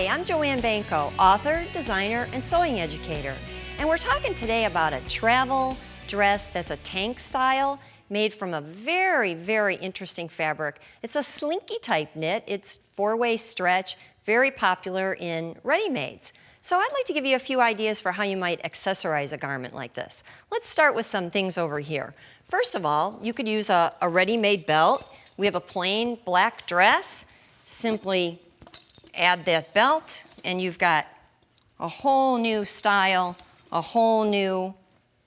Hi, I'm Joanne Banko, author, designer, and sewing educator. And we're talking today about a travel dress that's a tank style made from a very, very interesting fabric. It's a slinky type knit. It's four-way stretch, very popular in ready-mades. So I'd like to give you a few ideas for how you might accessorize a garment like this. Let's start with some things over here. First of all, you could use a ready-made belt. We have a plain black dress. Simply add that belt and you've got a whole new style, a whole new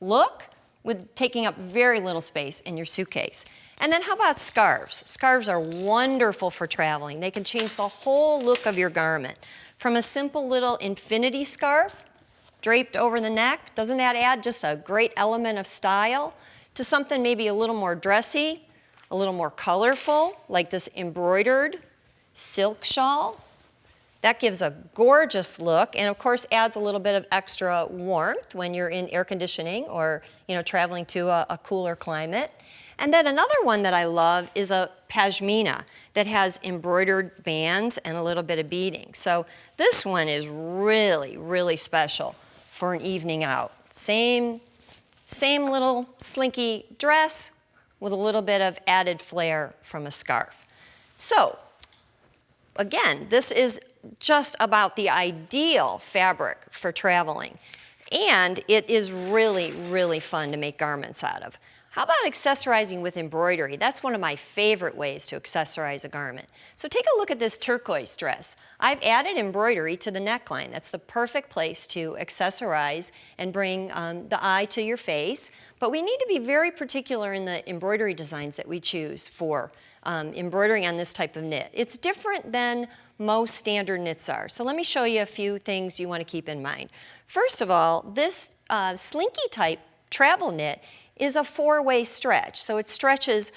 look with taking up very little space in your suitcase. And then how about scarves? Scarves are wonderful for traveling. They can change the whole look of your garment. From a simple little infinity scarf draped over the neck, doesn't that add just a great element of style? To something maybe a little more dressy, a little more colorful, like this embroidered silk shawl. That gives a gorgeous look and of course adds a little bit of extra warmth when you're in air conditioning or traveling to a cooler climate. And then another one that I love is a pashmina that has embroidered bands and a little bit of beading. So this one is really, really special for an evening out. Same little slinky dress with a little bit of added flair from a scarf. So again, this is just about the ideal fabric for traveling. And it is really, really fun to make garments out of. How about accessorizing with embroidery? That's one of my favorite ways to accessorize a garment. So take a look at this turquoise dress. I've added embroidery to the neckline. That's the perfect place to accessorize and bring the eye to your face. But we need to be very particular in the embroidery designs that we choose for embroidering on this type of knit. It's different than most standard knits are. So let me show you a few things you want to keep in mind. First of all, this slinky type travel knit is a four-way stretch. So it stretches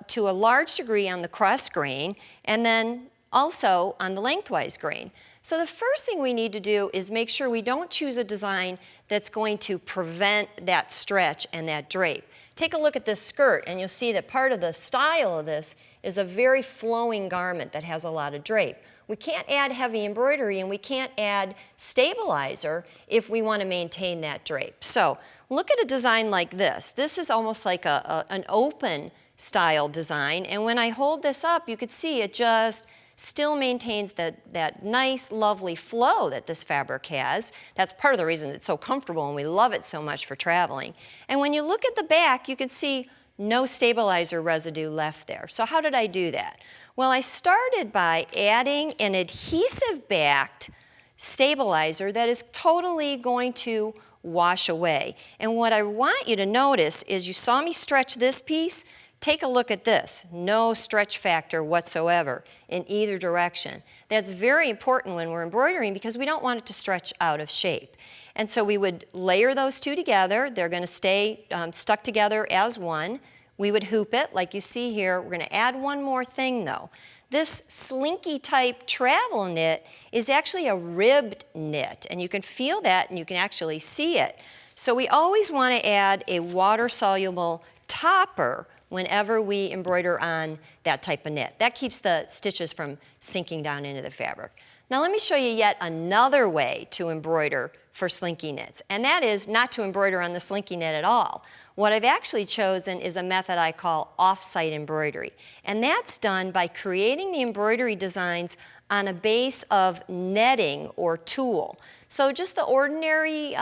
to a large degree on the cross grain and then also on the lengthwise grain. So the first thing we need to do is make sure we don't choose a design that's going to prevent that stretch and that drape. Take a look at this skirt and you'll see that part of the style of this is a very flowing garment that has a lot of drape. We can't add heavy embroidery and we can't add stabilizer if we want to maintain that drape. So look at a design like this. This is almost like an open style design, and when I hold this up you could see it just still maintains that nice, lovely flow that this fabric has. That's part of the reason it's so comfortable and we love it so much for traveling. And when you look at the back, you can see no stabilizer residue left there. So how did I do that? Well, I started by adding an adhesive-backed stabilizer that is totally going to wash away. And what I want you to notice is you saw me stretch this piece. Take a look at this. No stretch factor whatsoever in either direction. That's very important when we're embroidering because we don't want it to stretch out of shape. And so we would layer those two together. They're going to stay stuck together as one. We would hoop it like you see here. We're going to add one more thing though. This slinky type travel knit is actually a ribbed knit, and you can feel that and you can actually see it. So we always want to add a water-soluble topper whenever we embroider on that type of knit. That keeps the stitches from sinking down into the fabric. Now let me show you yet another way to embroider for slinky knits, and that is not to embroider on the slinky knit at all. What I've actually chosen is a method I call off-site embroidery, and that's done by creating the embroidery designs on a base of netting or tulle. So just the ordinary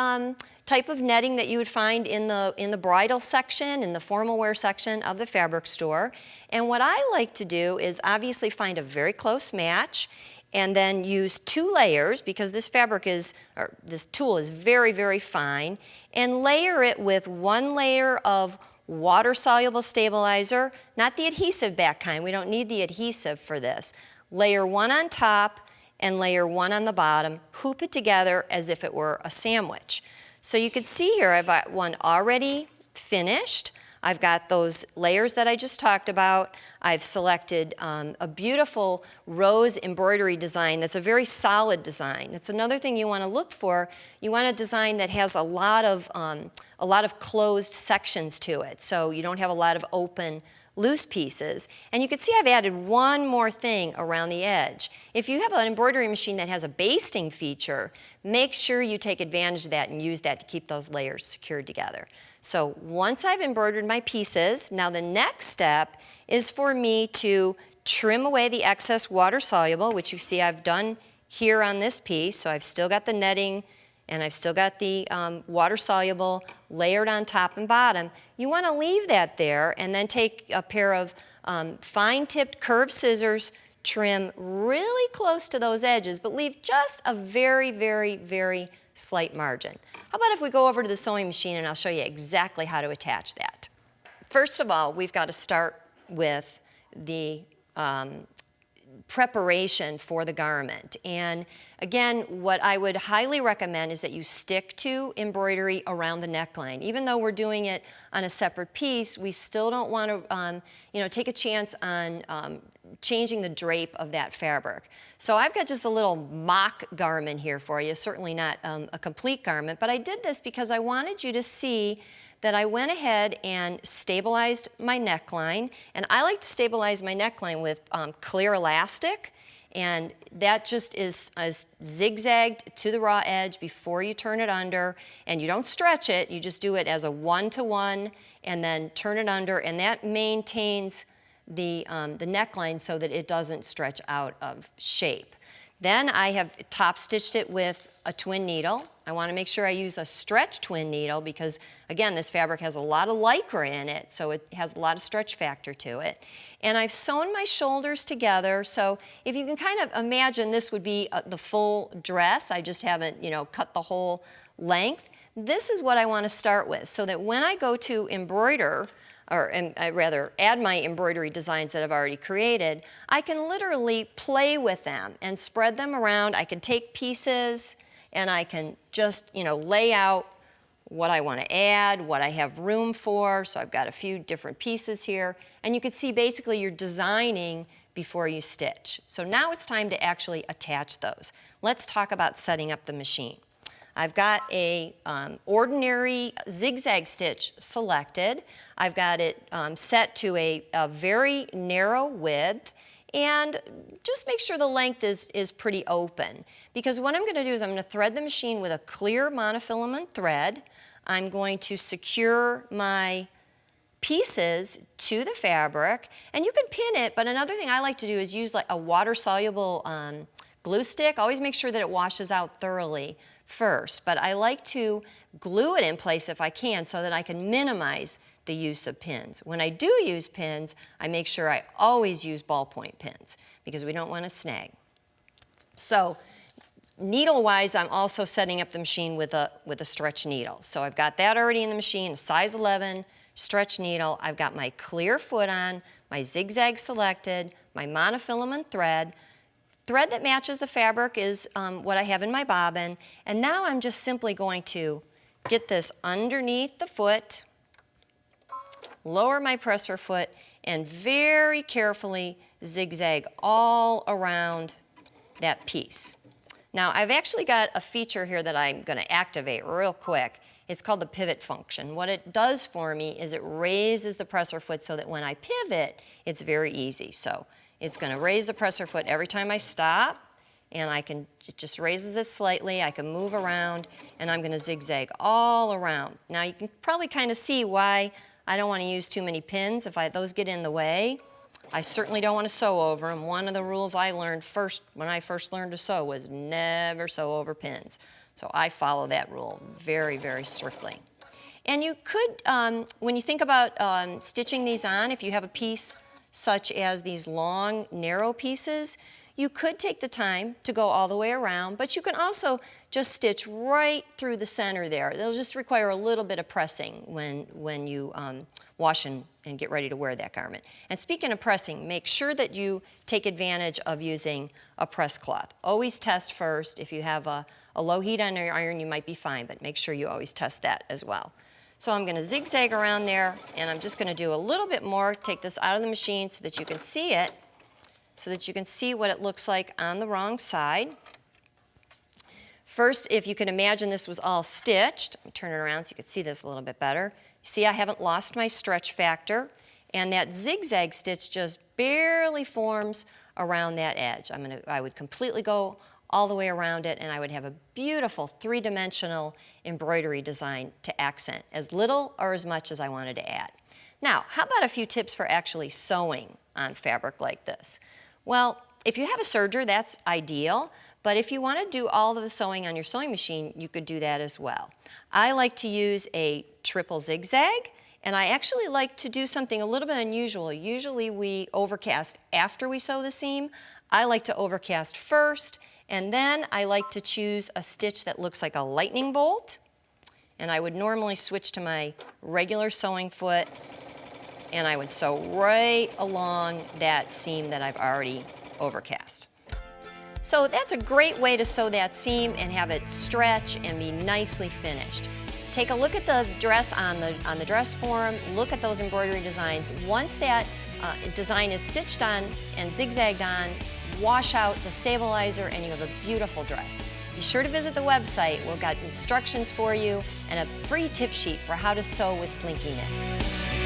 type of netting that you would find in the bridal section, in the formal wear section of the fabric store. And what I like to do is obviously find a very close match and then use two layers because this fabric is, or this tulle is very, very fine, and layer it with one layer of water-soluble stabilizer, not the adhesive back kind. We don't need the adhesive for this. Layer one on top and layer one on the bottom. Hoop it together as if it were a sandwich. So you can see here I've got one already finished. I've got those layers that I just talked about. I've selected a beautiful rose embroidery design that's a very solid design. It's another thing you want to look for. You want a design that has a lot of closed sections to it, so you don't have a lot of open loose pieces. And you can see I've added one more thing around the edge. If you have an embroidery machine that has a basting feature, make sure you take advantage of that and use that to keep those layers secured together. So once I've embroidered my pieces, now the next step is for me to trim away the excess water soluble, which you see I've done here on this piece. So I've still got the netting and I've still got the water soluble layered on top and bottom. You want to leave that there and then take a pair of fine tipped curved scissors, trim really close to those edges, but leave just a very, very, very slight margin. How about if we go over to the sewing machine and I'll show you exactly how to attach that. First of all, we've got to start with the preparation for the garment. And again, what I would highly recommend is that you stick to embroidery around the neckline. Even though we're doing it on a separate piece, we still don't want to take a chance on changing the drape of that fabric. So I've got just a little mock garment here for you, certainly not a complete garment, but I did this because I wanted you to see that I went ahead and stabilized my neckline, and I like to stabilize my neckline with clear elastic, and that just is zigzagged to the raw edge before you turn it under, and you don't stretch it, you just do it as a one-to-one and then turn it under, and that maintains the neckline so that it doesn't stretch out of shape. Then I have top stitched it with a twin needle. I want to make sure I use a stretch twin needle because, again, this fabric has a lot of lycra in it, so it has a lot of stretch factor to it. And I've sewn my shoulders together, so if you can kind of imagine this would be the full dress. I just haven't, cut the whole length. This is what I want to start with so that when I go to embroider, or rather add my embroidery designs that I've already created, I can literally play with them and spread them around. I can take pieces and I can just, lay out what I want to add, what I have room for. So I've got a few different pieces here. And you can see basically you're designing before you stitch. So now it's time to actually attach those. Let's talk about setting up the machine. I've got a ordinary zigzag stitch selected. I've got it set to a very narrow width, and just make sure the length is pretty open, because what I'm going to do is I'm going to thread the machine with a clear monofilament thread. I'm going to secure my pieces to the fabric, and you can pin it, but another thing I like to do is use like a water-soluble glue stick. Always make sure that it washes out thoroughly first, but I like to glue it in place if I can so that I can minimize the use of pins. When I do use pins, I make sure I always use ballpoint pins because we don't want to snag. So needle-wise, I'm also setting up the machine with a stretch needle. So I've got that already in the machine, a size 11 stretch needle. I've got my clear foot on, my zigzag selected, my monofilament thread. Thread that matches the fabric is what I have in my bobbin, and now I'm just simply going to get this underneath the foot, lower my presser foot, and very carefully zigzag all around that piece. Now I've actually got a feature here that I'm going to activate real quick. It's called the pivot function. What it does for me is it raises the presser foot so that when I pivot, it's very easy. So it's going to raise the presser foot every time I stop, and it just raises it slightly. I can move around, and I'm going to zigzag all around. Now you can probably kind of see why I don't want to use too many pins. If those get in the way, I certainly don't want to sew over them. One of the rules I learned when I first learned to sew was never sew over pins. So I follow that rule very, very strictly. And you could, when you think about stitching these on, if you have a piece such as these long, narrow pieces, you could take the time to go all the way around, but you can also just stitch right through the center there. It'll just require a little bit of pressing when you wash and get ready to wear that garment. And speaking of pressing, make sure that you take advantage of using a press cloth. Always test first. If you have a low heat on your iron, you might be fine, but make sure you always test that as well. So I'm going to zigzag around there, and I'm just going to do a little bit more. Take this out of the machine so that you can see it, so that you can see what it looks like on the wrong side. First, if you can imagine this was all stitched, turn it around so you can see this a little bit better. See, I haven't lost my stretch factor, and that zigzag stitch just barely forms around that edge. I would completely go all the way around it, and I would have a beautiful three-dimensional embroidery design to accent as little or as much as I wanted to add. Now, how about a few tips for actually sewing on fabric like this? Well, if you have a serger, that's ideal, but if you want to do all of the sewing on your sewing machine, you could do that as well. I like to use a triple zigzag, and I actually like to do something a little bit unusual. Usually we overcast after we sew the seam. I like to overcast first, and then I like to choose a stitch that looks like a lightning bolt, and I would normally switch to my regular sewing foot, and I would sew right along that seam that I've already overcast. So that's a great way to sew that seam and have it stretch and be nicely finished. Take a look at the dress on the dress form, look at those embroidery designs. Once that design is stitched on and zigzagged on, wash out the stabilizer and you have a beautiful dress. Be sure to visit the website. We've got instructions for you and a free tip sheet for how to sew with slinky knits.